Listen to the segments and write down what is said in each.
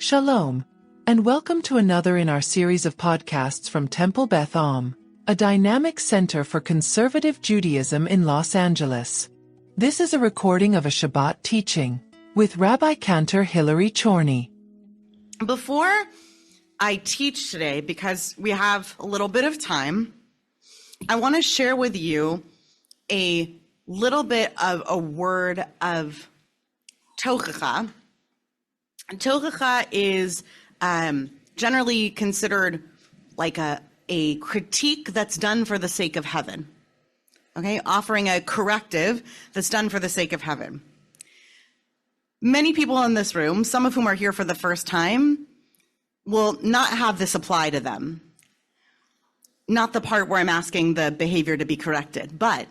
Shalom, and welcome to another in our series of podcasts from Temple Beth, a dynamic center for conservative Judaism in Los Angeles. This is a recording of a Shabbat teaching with Rabbi-Cantor Chorny. Before I teach today, because we have a little bit of time, I want to share with you a little bit of a word of tochacha. Tochacha is generally considered like a critique that's done for the sake of heaven. Okay, offering a corrective that's done for the sake of heaven. Many people in this room, some of whom are here for the first time, will not have this apply to them. Not the part where I'm asking the behavior to be corrected, but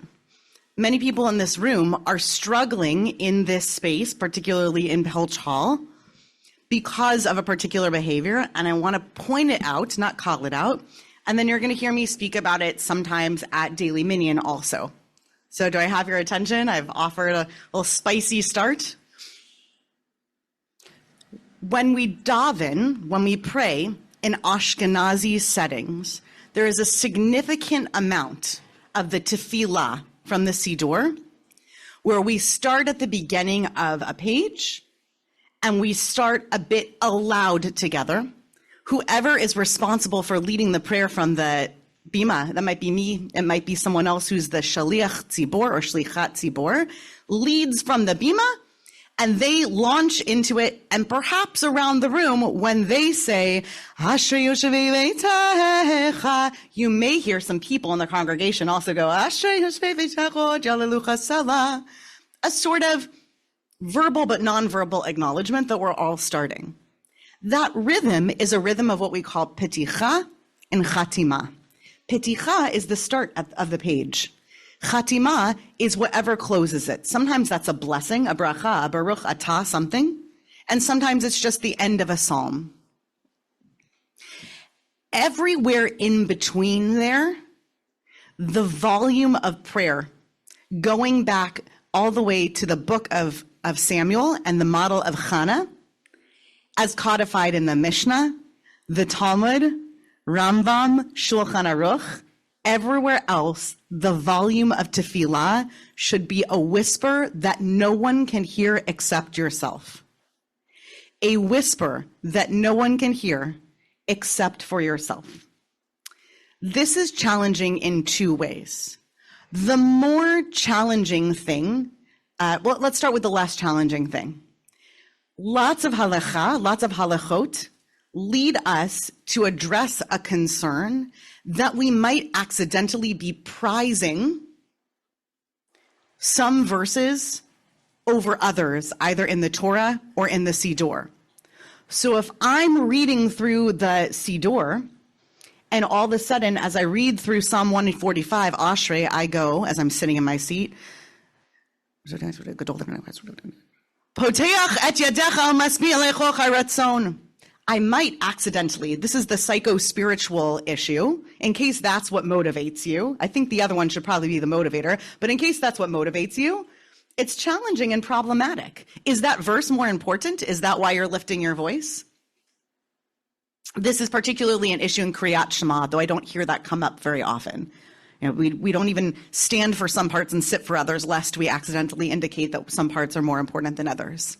many people in this room are struggling in this space, particularly in Pilch Hall, because of a particular behavior, and I want to point it out, not call it out, and then you're going to hear me speak about it sometimes at Daily Minyan also. So do I have your attention? I've offered a little spicy start. When we daven, when we pray in Ashkenazi settings, there is a significant amount of the tefillah from the Siddur where we start at the beginning of a page and we start a bit aloud together. Whoever is responsible for leading the prayer from the bima, that might be me, it might be someone else who's the shaliach tzibor or shlichat tzibor, leads from the bima, and they launch into it, and perhaps around the room, when they say, Ashrei yoshevei beitecha, you may hear some people in the congregation also go, Ashrei yoshevei beitecha, jalelucha sela, a sort of verbal but nonverbal acknowledgement that we're all starting. That rhythm is a rhythm of what we call peticha and chatima. Peticha is the start of the page. Chatima is whatever closes it. Sometimes that's a blessing, a bracha, a baruch atah, something. And sometimes it's just the end of a psalm. Everywhere in between there, the volume of prayer, going back all the way to the book of Samuel and the model of Hannah, as codified in the Mishnah, the Talmud, Rambam, Shulchan Aruch, everywhere else, the volume of tefillah should be a whisper that no one can hear except yourself. A whisper that no one can hear except for yourself. This is challenging in two ways. The more challenging thing, let's start with the less challenging thing. Lots of halacha, lots of halachot lead us to address a concern that we might accidentally be prizing some verses over others, either in the Torah or in the Siddur. So if I'm reading through the Siddur, and all of a sudden, as I read through Psalm 145, Ashrei, I go, as I'm sitting in my seat, I might accidentally, this is the psycho-spiritual issue, in case that's what motivates you. I think the other one should probably be the motivator, but in case that's what motivates you, it's challenging and problematic. Is that verse more important? Is that why you're lifting your voice? This is particularly an issue in Kriyat Shema, though I don't hear that come up very often. You know, we don't even stand for some parts and sit for others, lest we accidentally indicate that some parts are more important than others.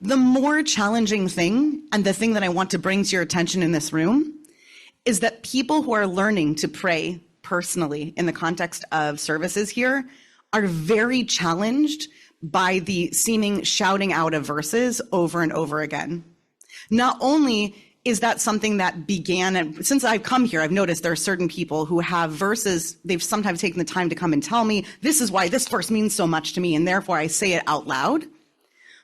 The more challenging thing, and the thing that I want to bring to your attention in this room, is that people who are learning to pray personally in the context of services here are very challenged by the seeming shouting out of verses over and over again. Not only is that something that began, and since I've come here, I've noticed there are certain people who have verses, they've sometimes taken the time to come and tell me, this is why this verse means so much to me, and therefore I say it out loud.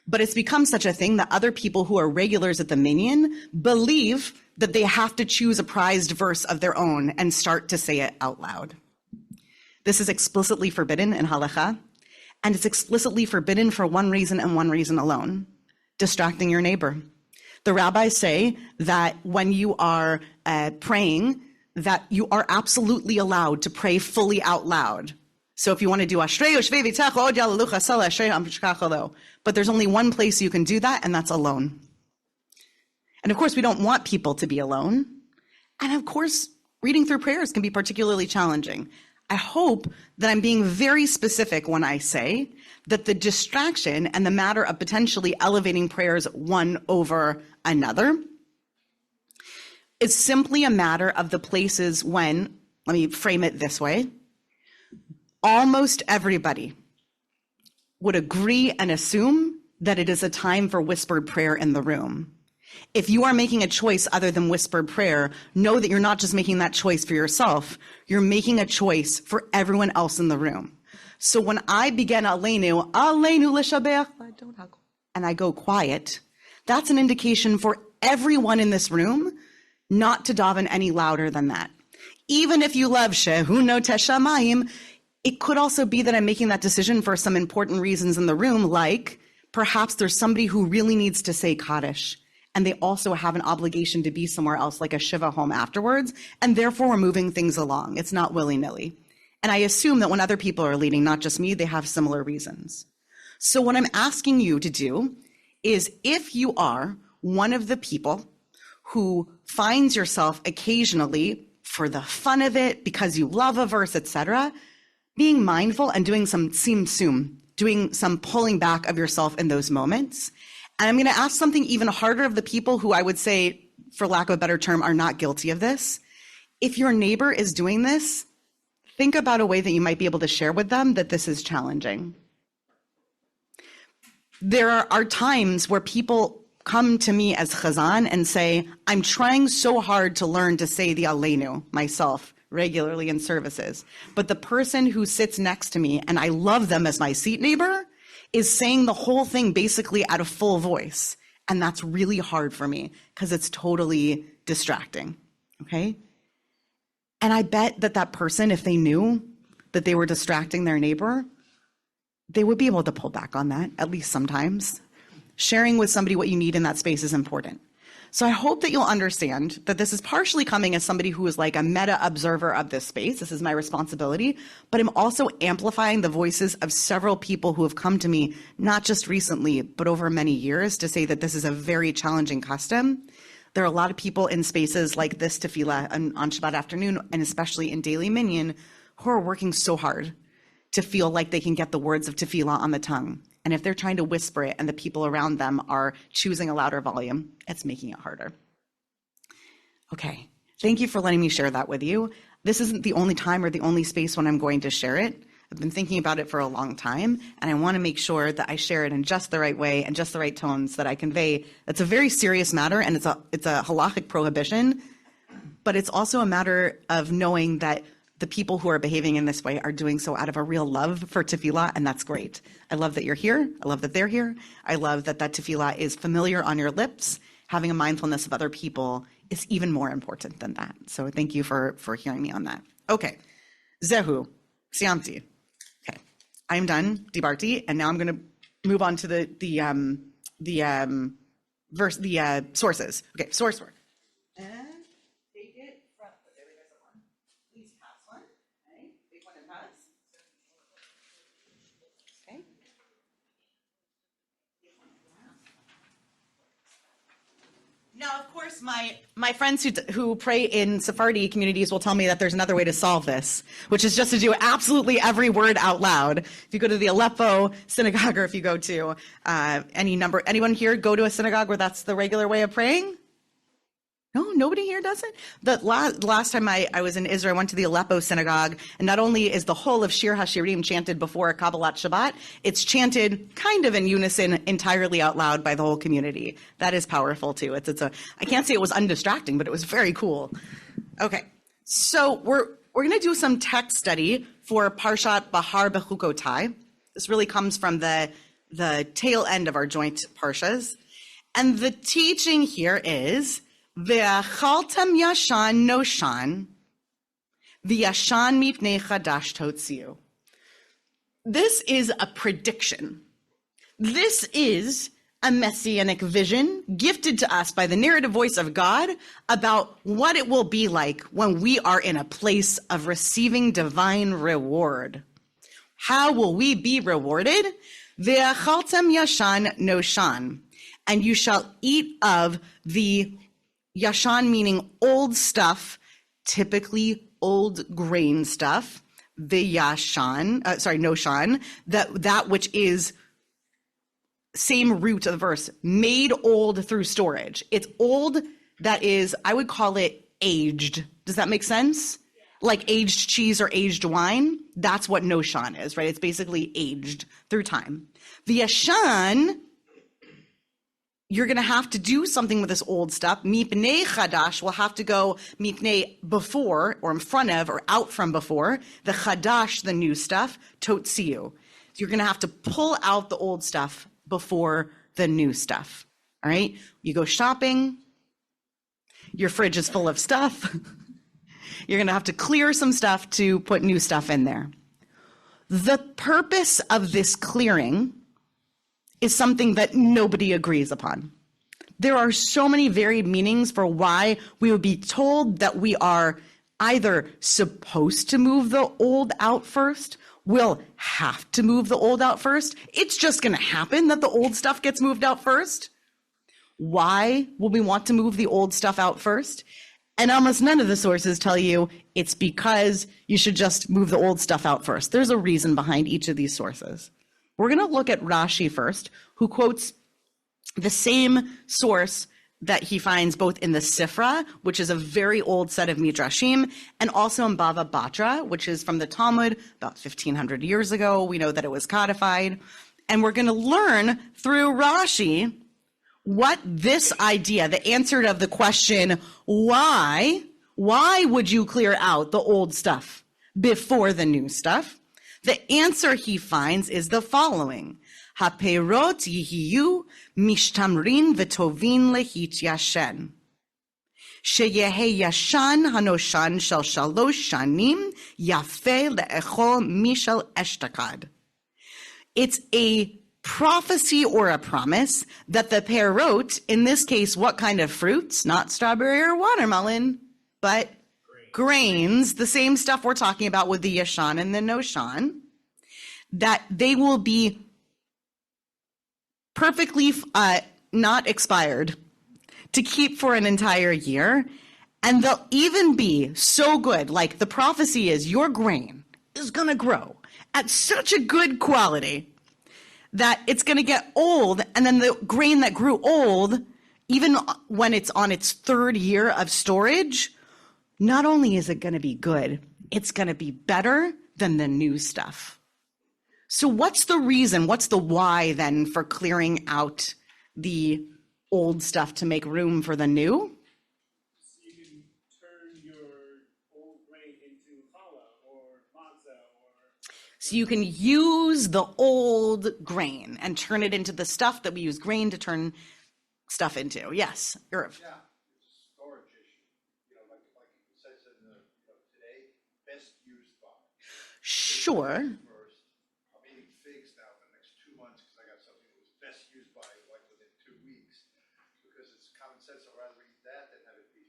But it's become such a thing that other people who are regulars at the Minyan believe that they have to choose a prized verse of their own and start to say it out loud. This is explicitly forbidden in halakha, and it's explicitly forbidden for one reason and one reason alone: distracting your neighbor. The rabbis say that when you are praying, that you are absolutely allowed to pray fully out loud. So if you want to do Ashrei yoshvei beitecha od yalelucha sela Ashrei hamishkacha lo, but there's only one place you can do that, and that's alone. And of course, we don't want people to be alone. And of course, reading through prayers can be particularly challenging. I hope that I'm being very specific when I say that the distraction and the matter of potentially elevating prayers one over another is simply a matter of the places when, let me frame it this way, almost everybody would agree and assume that it is a time for whispered prayer in the room. If you are making a choice other than whispered prayer, know that you're not just making that choice for yourself, you're making a choice for everyone else in the room. So when I begin Aleinu l'shabach, and I go quiet, that's an indication for everyone in this room not to daven any louder than that. Even if you love Shehu no teshamayim, it could also be that I'm making that decision for some important reasons in the room, like perhaps there's somebody who really needs to say Kaddish, and they also have an obligation to be somewhere else, like a Shiva home afterwards, and therefore we're moving things along. It's not willy-nilly. And I assume that when other people are leading, not just me, they have similar reasons. So what I'm asking you to do is, if you are one of the people who finds yourself occasionally, for the fun of it, because you love a verse, etc., being mindful and doing some tzimtzum, doing some pulling back of yourself in those moments. And I'm going to ask something even harder of the people who I would say, for lack of a better term, are not guilty of this. If your neighbor is doing this, think about a way that you might be able to share with them that this is challenging. There are times where people come to me as chazan and say, I'm trying so hard to learn to say the Aleinu myself regularly in services, but the person who sits next to me, and I love them as my seat neighbor, is saying the whole thing basically at a full voice. And that's really hard for me because it's totally distracting, okay? And I bet that that person, if they knew that they were distracting their neighbor, they would be able to pull back on that, at least sometimes. Sharing with somebody what you need in that space is important. So I hope that you'll understand that this is partially coming as somebody who is like a meta observer of this space. This is my responsibility, but I'm also amplifying the voices of several people who have come to me, not just recently, but over many years, to say that this is a very challenging custom. There are a lot of people in spaces like this tefillah on Shabbat afternoon, and especially in daily minyan, who are working so hard to feel like they can get the words of tefillah on the tongue. And if they're trying to whisper it and the people around them are choosing a louder volume, it's making it harder. Okay, thank you for letting me share that with you. This isn't the only time or the only space when I'm going to share it. I've been thinking about it for a long time, and I want to make sure that I share it in just the right way and just the right tones that I convey. It's a very serious matter, and it's a halachic prohibition, but it's also a matter of knowing that the people who are behaving in this way are doing so out of a real love for tefillah, and that's great. I love that you're here. I love that they're here. I love that that tefillah is familiar on your lips. Having a mindfulness of other people is even more important than that. So thank you for hearing me on that. Okay, Zehu, Siamti. Okay, I'm done, Dibarti, and now I'm going to move on to the sources. Okay, source work. Now, of course, my friends who pray in Sephardi communities will tell me that there's another way to solve this, which is just to do absolutely every word out loud. If you go to the Aleppo synagogue, or if you go to anyone here go to a synagogue where that's the regular way of praying? No, nobody here does it? The last time I was in Israel, I went to the Aleppo synagogue, and not only is the whole of Shir HaShirim chanted before a Kabbalat Shabbat, it's chanted kind of in unison, entirely out loud by the whole community. That is powerful too. I can't say it was undistracting, but it was very cool. Okay, so we're going to do some text study for Parshat Behar-Behukkotai. This really comes from the tail end of our joint parshas, and the teaching here is Ve'achaltem yashan noshan, v'yashan mipnei chadash totziu. This is a prediction. This is a messianic vision gifted to us by the narrative voice of God about what it will be like when we are in a place of receiving divine reward. How will we be rewarded? Ve'achaltem yashan noshan. and you shall eat of the yashan, meaning old stuff, typically old grain stuff, the yashan, noshan, that which is same root of the verse, made old through storage. It's old that is, I would call it aged. Does that make sense? Like aged cheese or aged wine. That's what noshan is, right? It's basically aged through time. The yashan, you're going to have to do something with this old stuff. Mipnei chadash will have to go mipnei before or in front of or out from before. The chadash, the new stuff, totziu. So you're going to have to pull out the old stuff before the new stuff. All right? You go shopping. Your fridge is full of stuff. You're going to have to clear some stuff to put new stuff in there. The purpose of this clearing is something that nobody agrees upon. There are so many varied meanings for why we would be told that we are either supposed to move the old out first, will have to move the old out first. It's just going to happen that the old stuff gets moved out first. Why would we want to move the old stuff out first? And almost none of the sources tell you it's because you should just move the old stuff out first. There's a reason behind each of these sources. We're going to look at Rashi first, who quotes the same source that he finds both in the Sifra, which is a very old set of Midrashim, and also in Bava Batra, which is from the Talmud about 1,500 years ago. We know that it was codified. And we're going to learn through Rashi what this idea, the answer to the question, why would you clear out the old stuff before the new stuff? The answer he finds is the following. Haperot yihiyu mishtamrin v'tovin lehityashen. Sheyehe yashan hanoshan shel shalosh shanim yafe le'echol mishel eshtakad. It's a prophecy or a promise that the perot, in this case, what kind of fruits? Not strawberry or watermelon, but grains, the same stuff we're talking about with the yashan and the noshan, that they will be perfectly not expired to keep for an entire year. And they'll even be so good. Like the prophecy is your grain is going to grow at such a good quality that it's going to get old. And then the grain that grew old, even when it's on its third year of storage, not only is it going to be good, it's going to be better than the new stuff. So what's the reason? What's the why then for clearing out the old stuff to make room for the new? So you can turn your old grain into challah or matzah or... So you can use the old grain and turn it into the stuff that we use grain to turn stuff into. Yes, Irv. Yeah, it's a storage issue. You know, like it says in the today, best used by. Sure. First, I'm eating figs now for the next 2 months because I got something that was best used by like within 2 weeks. Because it's common sense. I'd rather eat that than have it be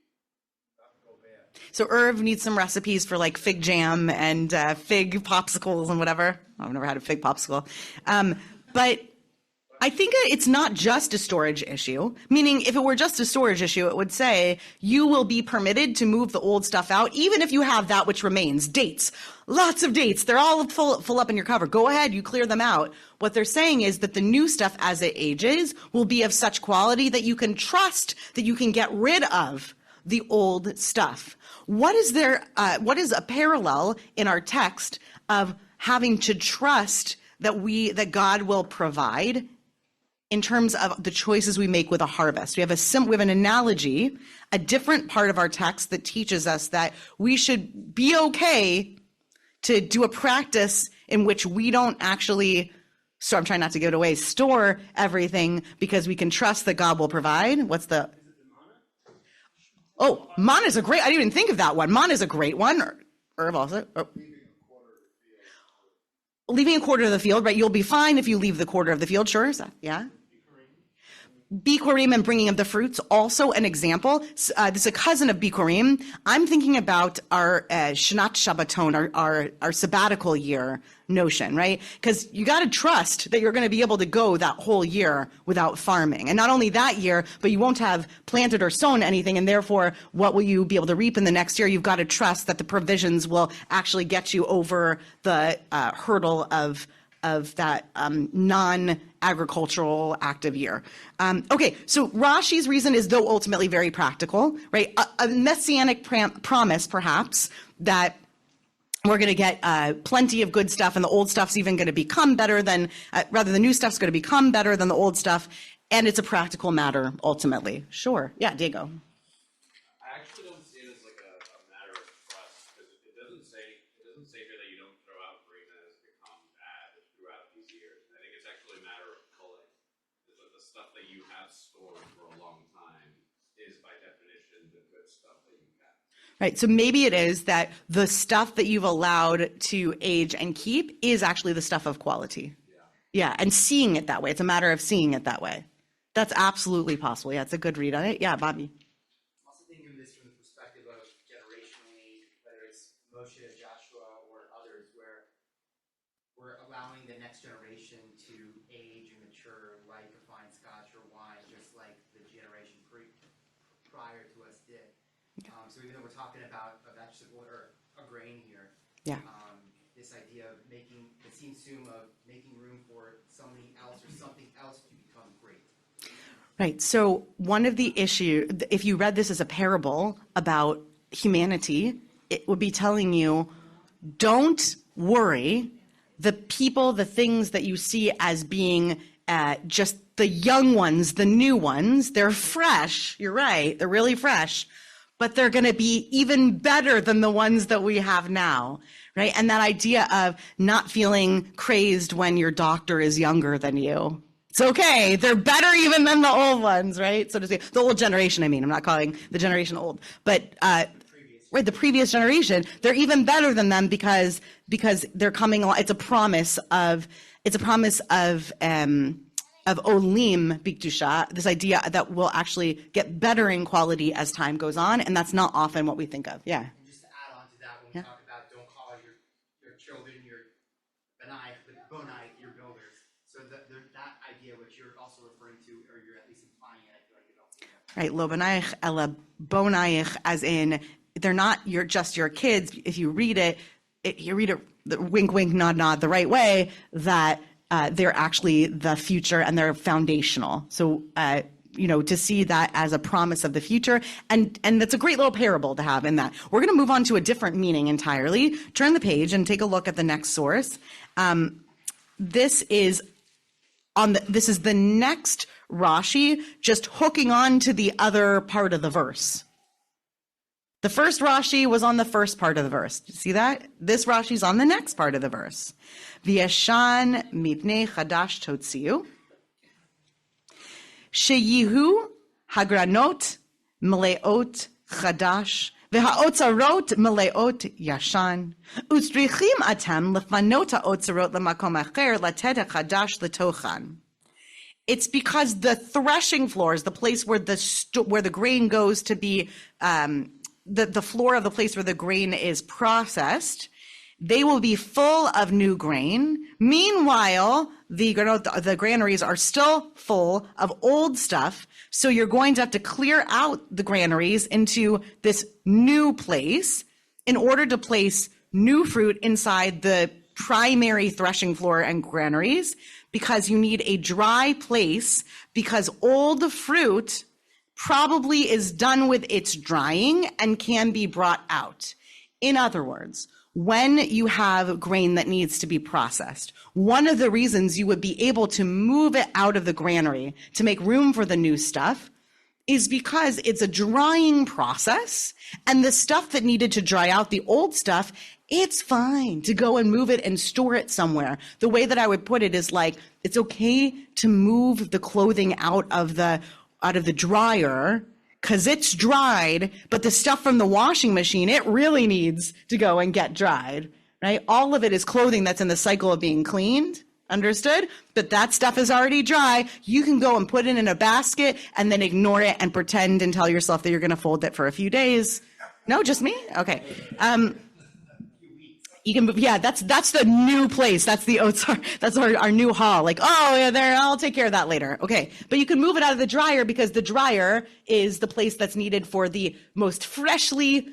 not go bad. So Irv needs some recipes for like fig jam and fig popsicles and whatever. I've never had a fig popsicle. But I think it's not just a storage issue, meaning if it were just a storage issue, it would say you will be permitted to move the old stuff out, even if you have that which remains. Dates, lots of dates. They're all full up in your cover. Go ahead, you clear them out. What they're saying is that the new stuff as it ages will be of such quality that you can trust that you can get rid of the old stuff. What is a parallel in our text of having to trust that God will provide in terms of the choices we make with a harvest? We have an analogy, a different part of our text that teaches us that we should be okay to do a practice in which we don't actually, so I'm trying not to give it away, store everything because we can trust that God will provide. What's the... Oh, man is a great, I didn't even think of that one. Man is a great one. Irv also. Oh. Leaving a quarter of the field, right? You'll be fine if you leave the quarter of the field. Sure. Yeah. Bikurim and bringing of the fruits, also an example. This is a cousin of Bikurim. I'm thinking about our Shnat Shabbaton, our sabbatical year notion, right? Because you got to trust that you're going to be able to go that whole year without farming. And not only that year, but you won't have planted or sown anything. And therefore, what will you be able to reap in the next year? You've got to trust that the provisions will actually get you over the hurdle of that non-agricultural active year. Okay, so Rashi's reason is, though ultimately very practical, right? A messianic promise, perhaps, that we're going to get plenty of good stuff, and the old stuff's even going to become better than, rather the new stuff's going to become better than the old stuff, and it's a practical matter ultimately. Sure, yeah, Diego. I actually don't see it as like a matter of trust, because it doesn't say here that you don't throw out grain that has become bad throughout these years. I think it's actually a matter of culling. The stuff that you have stored for a long time is by definition the good stuff that you have. Right, so maybe it is that the stuff that you've allowed to age and keep is actually the stuff of quality. Yeah, and seeing it that way. It's a matter of seeing it that way. That's absolutely possible. Yeah, it's a good read on it. Yeah, Bobby. I'm also thinking of this from the perspective of generationally, whether it's Moshe, Joshua, or others, where we're allowing the next generation to age and mature like a fine scotch or wine, just like the generation prior to us did. So even though we're talking about a vegetable or a grain here, Yeah. This idea of making room for somebody else or something else to become great. Right. So one of the issues, if you read this as a parable about humanity, it would be telling you, don't worry. The people, the things that you see as being just the young ones, the new ones, they're fresh. You're right. They're really fresh. But they're going to be even better than the ones that we have now, right? And that idea of not feeling crazed when your doctor is younger than you. It's okay. They're better even than the old ones, right? So to say, the old generation, I mean, I'm not calling the generation old, but right, the previous generation, they're even better than them because they're coming along. It's a promise of olim bikdusha, this idea that we'll actually get better in quality as time goes on, and that's not often what we think of. Yeah. And just to add on to that, when we talk about don't call your children your benai, but bonai your builders. So that idea which you're also referring to, or you're at least implying it, I feel like it also. Right, lo benaich ela bonaich, as in they're not just your kids. If you read it, wink, wink, nod, nod, the right way, that they're actually the future and they're foundational. So, to see that as a promise of the future. And that's a great little parable to have in that. We're going to move on to a different meaning entirely. Turn the page and take a look at the next source. This is the next Rashi, just hooking on to the other part of the verse. The first Rashi was on the first part of the verse. Do you see that? This Rashi's on the next part of the verse. V'yashan mipnei chadash totziu. Sheyihu hagranot meleot chadash. V'ha'otzarot meleot yashan. Utzrichim atem lefanot ha'otzarot lemakom acher latet ha'chadash letochan. It's because the threshing floors, the place where the grain goes to be, the floor of the place where the grain is processed, they will be full of new grain. Meanwhile, the granaries are still full of old stuff. So you're going to have to clear out the granaries into this new place in order to place new fruit inside the primary threshing floor and granaries, because you need a dry place, because old fruit probably is done with its drying and can be brought out. In other words, when you have grain that needs to be processed, one of the reasons you would be able to move it out of the granary to make room for the new stuff is because it's a drying process, and the stuff that needed to dry out, the old stuff, it's fine to go and move it and store it somewhere. The way that I would put it is like, it's okay to move the clothing out of the dryer because it's dried, but the stuff from the washing machine, it really needs to go and get dried, right? All of it is clothing that's in the cycle of being cleaned. Understood? But that stuff is already dry. You can go and put it in a basket and then ignore it and pretend and tell yourself that you're going to fold it for a few days. No, just me? Okay. You can move, yeah, that's the new place. That's the that's our new hall. Like, oh yeah, there, I'll take care of that later. Okay. But you can move it out of the dryer because the dryer is the place that's needed for the most freshly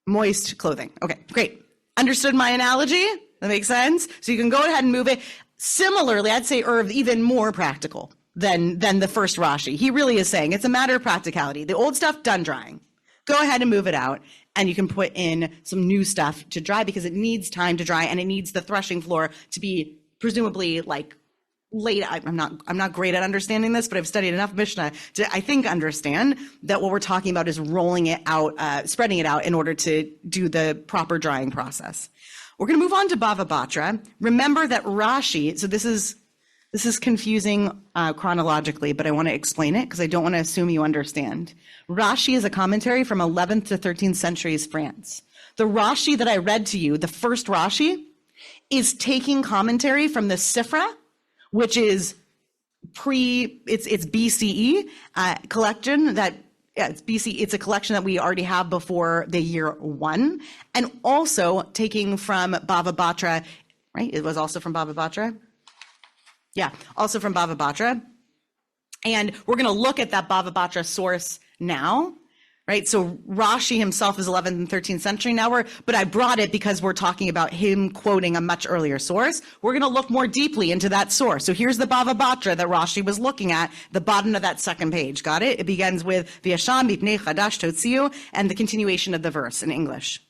moist clothing. Okay, great. Understood my analogy? That makes sense? So you can go ahead and move it. Similarly, I'd say Irv even more practical than the first Rashi. He really is saying it's a matter of practicality. The old stuff done drying. Go ahead and move it out, and you can put in some new stuff to dry because it needs time to dry, and it needs the threshing floor to be presumably like laid. I'm not great at understanding this, but I've studied enough Mishnah to, I think, understand that what we're talking about is rolling it out, spreading it out in order to do the proper drying process. We're going to move on to Bava Batra. Remember that Rashi, so this is confusing chronologically, but I want to explain it because I don't want to assume you understand. Rashi is a commentary from 11th to 13th centuries France. The Rashi that I read to you, the first Rashi, is taking commentary from the Sifra, which is it's BCE collection that, yeah, it's BC. It's a collection that we already have before the year 1, and also taking from Bava Batra, right? It was also from Bava Batra. Yeah, also from Bava Batra. And we're going to look at that Bava Batra source now, right? So Rashi himself is 11th and 13th century now, but I brought it because we're talking about him quoting a much earlier source. We're going to look more deeply into that source. So here's the Bava Batra that Rashi was looking at, the bottom of that second page. Got it? It begins with V'yasham mipnei chadash totziu, and the continuation of the verse in English.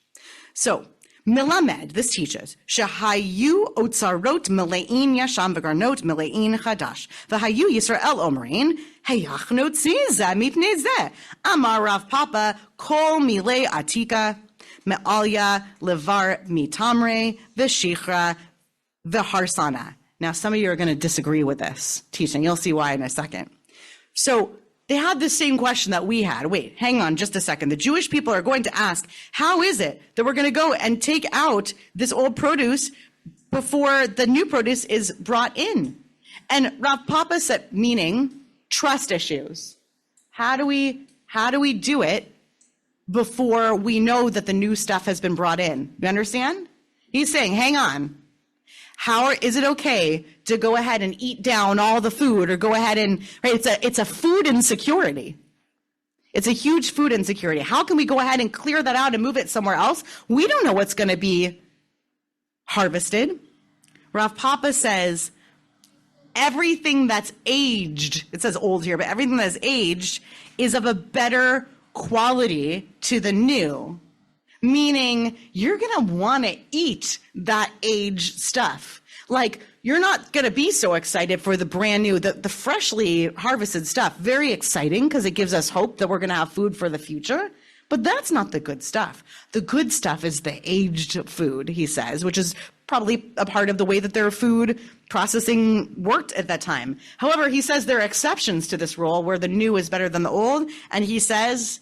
So, Milamed, this teaches, Shahayu otzarot milein yasham v'garnot milein chadash. V'hayu Yisrael omrein, Hayach notzi zeh mipnei zeh. Amar Rav Papa, kol milei atika, me'alya levar mitamre, v'shichra, v'harsana. Now, some of you are going to disagree with this teaching. You'll see why in a second. So, they had the same question that we had. Wait, hang on just a second. The Jewish people are going to ask, how is it that we're going to go and take out this old produce before the new produce is brought in? And Rav Papa said, meaning trust issues. How do we do it before we know that the new stuff has been brought in? You understand? He's saying, hang on. How is it okay to go ahead and eat down all the food, or go ahead and, right? It's a food insecurity. It's a huge food insecurity. How can we go ahead and clear that out and move it somewhere else? We don't know what's going to be harvested. Rav Papa says everything that's aged, it says old here, but everything that's aged is of a better quality to the new. Meaning you're going to want to eat that aged stuff. Like, you're not going to be so excited for the brand new, the freshly harvested stuff. Very exciting because it gives us hope that we're going to have food for the future. But that's not the good stuff. The good stuff is the aged food, he says, which is probably a part of the way that their food processing worked at that time. However, he says there are exceptions to this rule where the new is better than the old. And he says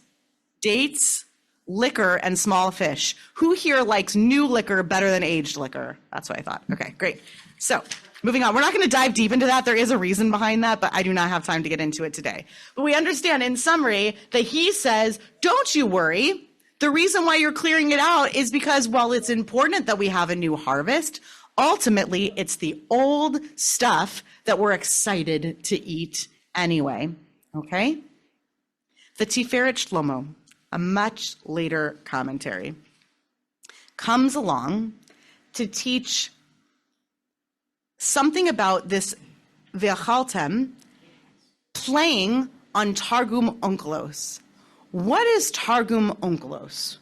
dates, liquor, and small fish. Who here likes new liquor better than aged liquor? That's what I thought. Okay, great. So, moving on. We're not going to dive deep into that. There is a reason behind that, but I do not have time to get into it today. But we understand in summary that he says, don't you worry. The reason why you're clearing it out is because while it's important that we have a new harvest, ultimately it's the old stuff that we're excited to eat anyway. Okay? The Tiferet Shlomo, a much later commentary, comes along to teach something about this Ve'achaltem playing on Targum Onkelos. What is Targum Onkelos?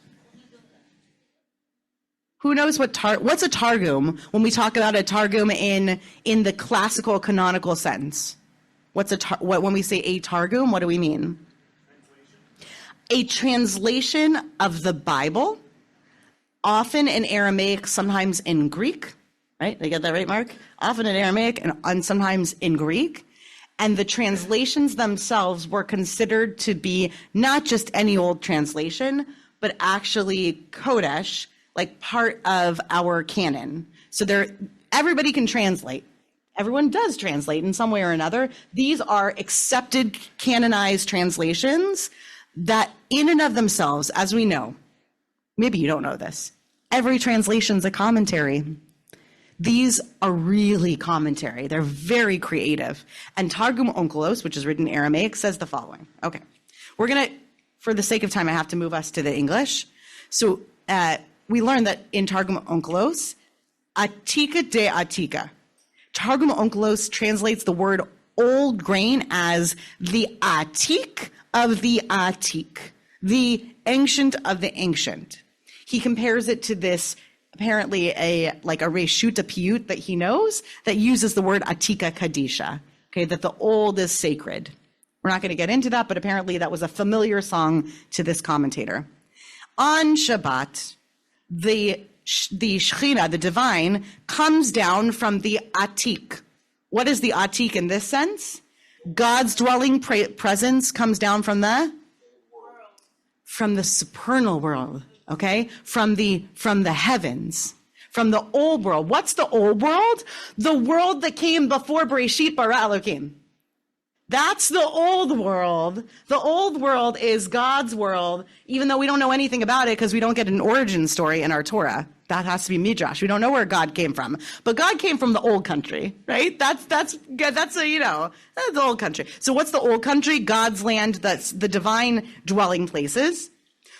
Who knows what's a Targum when we talk about a Targum in the classical canonical sense? When we say a Targum, what do we mean? A translation of the Bible, often in Aramaic, sometimes in Greek, right? Did I get that right, Mark? Often in Aramaic and sometimes in Greek. And the translations themselves were considered to be not just any old translation, but actually Kodesh, like part of our canon. So everybody can translate. Everyone does translate in some way or another. These are accepted, canonized translations that in and of themselves, as we know, maybe you don't know this, every translation's a commentary. These are really commentary. They're very creative. And Targum Onkelos, which is written in Aramaic, says the following. Okay, we're going to, for the sake of time, I have to move us to the English. So we learned that in Targum Onkelos, Atika de Atika. Targum Onkelos translates the word old grain as the Atik of the Atik, the ancient of the ancient. He compares it to this, apparently a reshut, a piyut that he knows, that uses the word Atika Kadisha, okay, that the old is sacred. We're not going to get into that, but apparently that was a familiar song to this commentator. On Shabbat, the Shekhinah, the divine, comes down from the Atik. What is the Atik in this sense? God's dwelling presence comes down from the supernal world, okay? From the heavens, from the old world. What's the old world? The world that came before Bereshit bara Elokim. That's the old world. The old world is God's world, even though we don't know anything about it because we don't get an origin story in our Torah. That has to be Midrash. We don't know where God came from. But God came from the old country, right? That's the old country. So what's the old country? God's land, that's the divine dwelling places.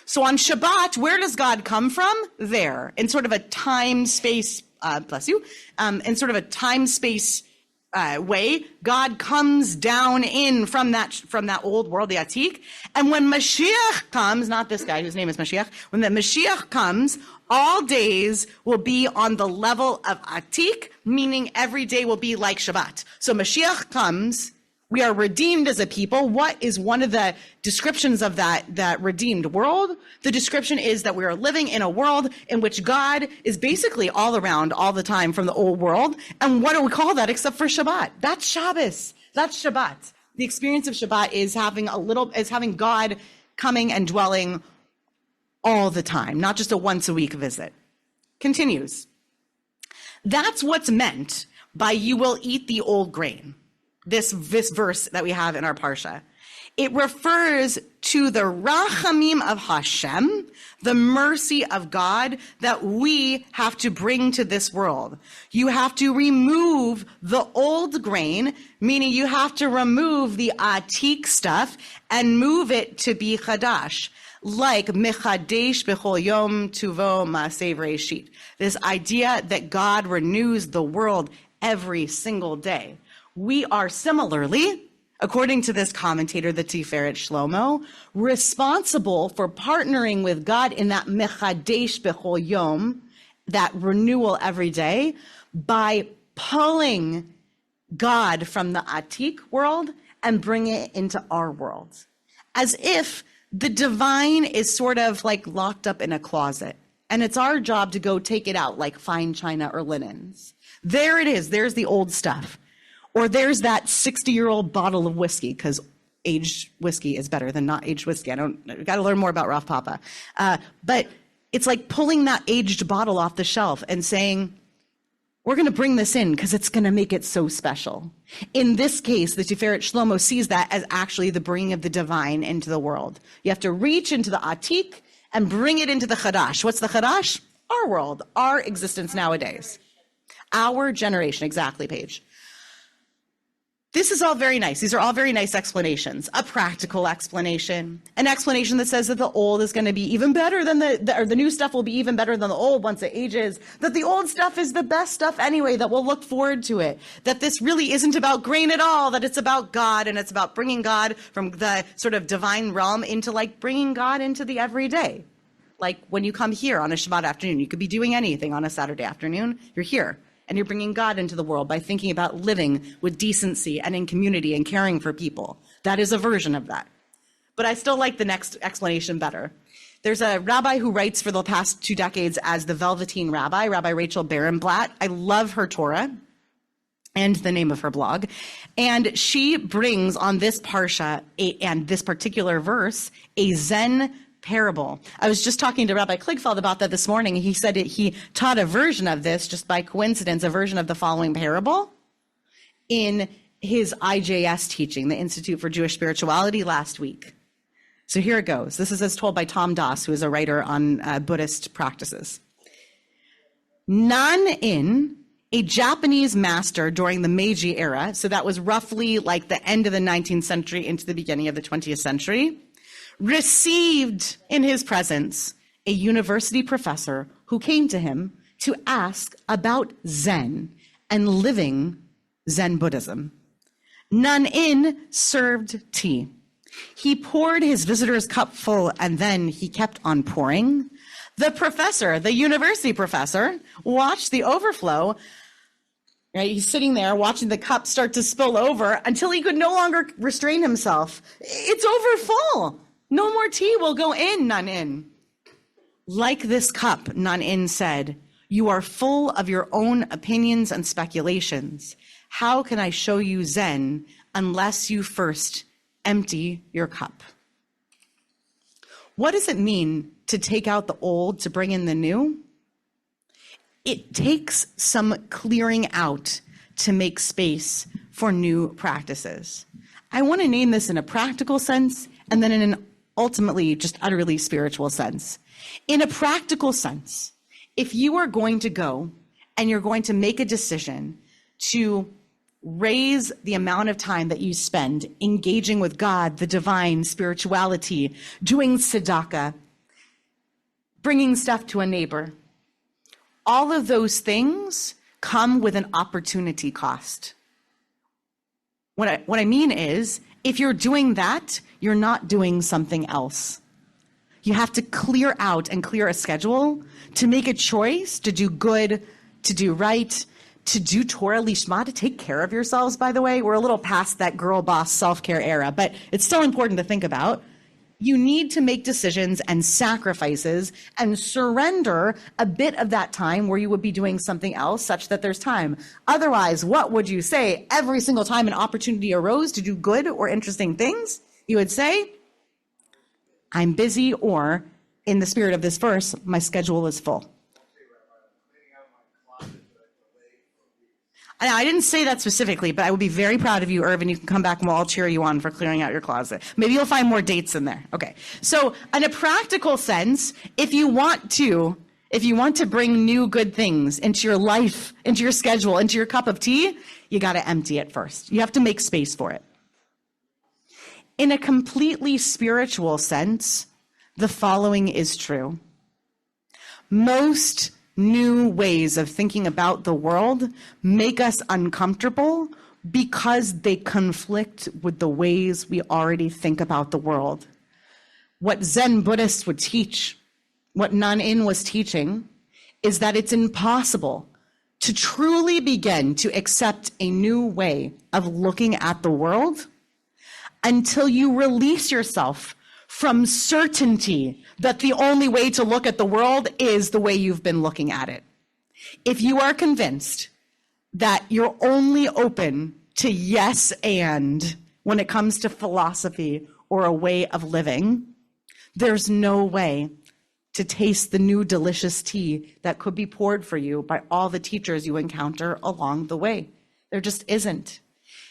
So on Shabbat, where does God come from? There, in sort of a time-space, in sort of a time-space way, God comes down in from that old world, the Atik. And when Mashiach comes, not this guy whose name is Mashiach, when the Mashiach comes, all days will be on the level of Atik, meaning every day will be like Shabbat. So Mashiach comes, we are redeemed as a people. What is one of the descriptions of that redeemed world? The description is that we are living in a world in which God is basically all around all the time from the old world. And what do we call that except for Shabbat? That's Shabbos. That's Shabbat. The experience of Shabbat is having God coming and dwelling all the time, not just a once a week visit. Continues. That's what's meant by you will eat the old grain. This verse that we have in our Parsha. It refers to the rachamim of Hashem, the mercy of God that we have to bring to this world. You have to remove the old grain, meaning you have to remove the atik stuff and move it to be chadash, like mechadesh b'chol yom tuvo ma'aseh v'reshit. This idea that God renews the world every single day. We are similarly, according to this commentator, the Tiferet Shlomo, responsible for partnering with God in that mechadesh b'chol yom, that renewal every day, by pulling God from the Atik world and bringing it into our world. As if the divine is sort of like locked up in a closet, and it's our job to go take it out like fine china or linens. There it is. There's the old stuff. Or there's that 60-year-old bottle of whiskey, because aged whiskey is better than not aged whiskey. Got to learn more about Rav Papa. But it's like pulling that aged bottle off the shelf and saying, we're going to bring this in because it's going to make it so special. In this case, the Tiferet Shlomo sees that as actually the bringing of the divine into the world. You have to reach into the Atik and bring it into the Chadash. What's the Chadash? Our world, our existence nowadays. Our generation, exactly, Paige. This is all very nice. These are all very nice explanations. A practical explanation, an explanation that says that the old is going to be even better than the new stuff will be even better than the old once it ages, that the old stuff is the best stuff anyway, that we'll look forward to it, that this really isn't about grain at all, that it's about God, and it's about bringing God from the sort of divine realm into like bringing God into the everyday. Like when you come here on a Shabbat afternoon, you could be doing anything on a Saturday afternoon, you're here. And you're bringing God into the world by thinking about living with decency and in community and caring for people. That is a version of that. But I still like the next explanation better. There's a rabbi who writes for the past 2 decades as the Velveteen Rabbi, Rabbi Rachel Barenblatt. I love her Torah and the name of her blog. And she brings on this parsha and this particular verse a Zen parable. I was just talking to Rabbi Kligfeld about that this morning. He said he taught a version of this, just by coincidence, a version of the following parable. in his IJS teaching, the Institute for Jewish Spirituality, last week. So here it goes. This is as told by Tom Dass, who is a writer on Buddhist practices. Nan-in, a Japanese master during the Meiji era, so that was roughly like the end of the 19th century into the beginning of the 20th century, received in his presence a university professor who came to him to ask about Zen and living Zen Buddhism. Nan-in served tea. He poured his visitor's cup full, and then he kept on pouring. The professor, the university professor, watched the overflow. Right? He's sitting there watching the cup start to spill over until he could no longer restrain himself. It's over full. No more tea will go in, Nan-in. Like this cup, Nan-in said, you are full of your own opinions and speculations. How can I show you Zen unless you first empty your cup? What does it mean to take out the old to bring in the new? It takes some clearing out to make space for new practices. I want to name this in a practical sense and then in an ultimately just utterly spiritual sense. In a practical sense, if you are going to go and you're going to make a decision to raise the amount of time that you spend engaging with God, the divine, spirituality, doing tzedakah, bringing stuff to a neighbor, all of those things come with an opportunity cost. What I mean is, if you're doing that, you're not doing something else. You have to clear out and clear a schedule to make a choice to do good, to do right, to do Torah Lishma, to take care of yourselves, by the way. We're a little past that girl boss self-care era, but it's still important to think about. You need to make decisions and sacrifices and surrender a bit of that time where you would be doing something else such that there's time. Otherwise, what would you say every single time an opportunity arose to do good or interesting things? You would say, I'm busy, or in the spirit of this verse, my schedule is full. I didn't say that specifically, but I would be very proud of you, Irvin. You can come back and we'll all cheer you on for clearing out your closet. Maybe you'll find more dates in there. Okay. So in a practical sense, if you want to bring new good things into your life, into your schedule, into your cup of tea, you got to empty it first. You have to make space for it. In a completely spiritual sense, the following is true. Most new ways of thinking about the world make us uncomfortable because they conflict with the ways we already think about the world. What Zen Buddhists would teach, what Nan-in was teaching, is that it's impossible to truly begin to accept a new way of looking at the world until you release yourself from certainty that the only way to look at the world is the way you've been looking at it. If you are convinced that you're only open to yes and when it comes to philosophy or a way of living, there's no way to taste the new delicious tea that could be poured for you by all the teachers you encounter along the way. There just isn't.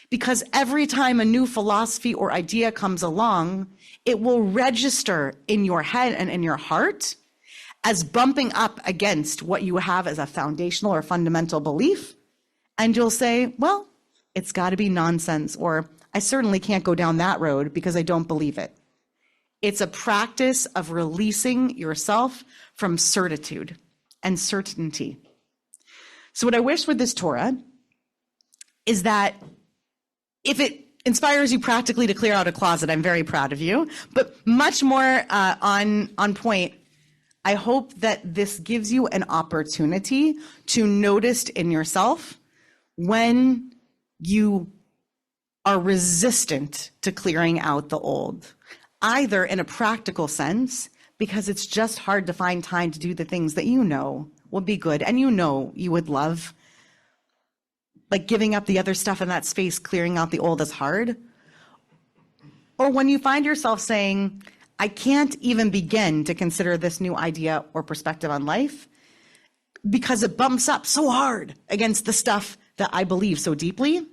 Because every time a new philosophy or idea comes along, it will register in your head and in your heart as bumping up against what you have as a foundational or fundamental belief. And you'll say, well, it's got to be nonsense, or I certainly can't go down that road because I don't believe it. It's a practice of releasing yourself from certitude and certainty. So what I wish with this Torah is that if it inspires you practically to clear out a closet, I'm very proud of you. But much more on point, I hope that this gives you an opportunity to notice in yourself when you are resistant to clearing out the old, either in a practical sense, because it's just hard to find time to do the things that you know would be good and you know you would love. Like giving up the other stuff in that space, clearing out the old is hard. Or when you find yourself saying, I can't even begin to consider this new idea or perspective on life because it bumps up so hard against the stuff that I believe so deeply,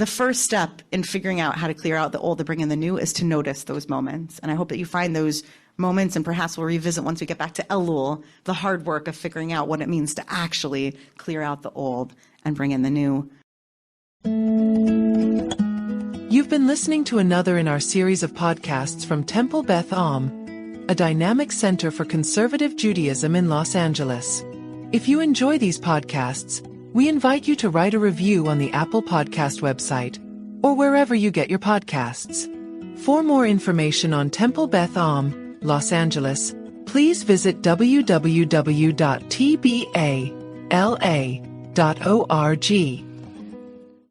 The first step in figuring out how to clear out the old to bring in the new is to notice those moments. And I hope that you find those moments, and perhaps we'll revisit once we get back to Elul, the hard work of figuring out what it means to actually clear out the old and bring in the new. You've been listening to another in our series of podcasts from Temple Beth Am, a dynamic center for conservative Judaism in Los Angeles. If you enjoy these podcasts, we invite you to write a review on the Apple Podcast website or wherever you get your podcasts. For more information on Temple Beth Am, Los Angeles, please visit www.tbala.org.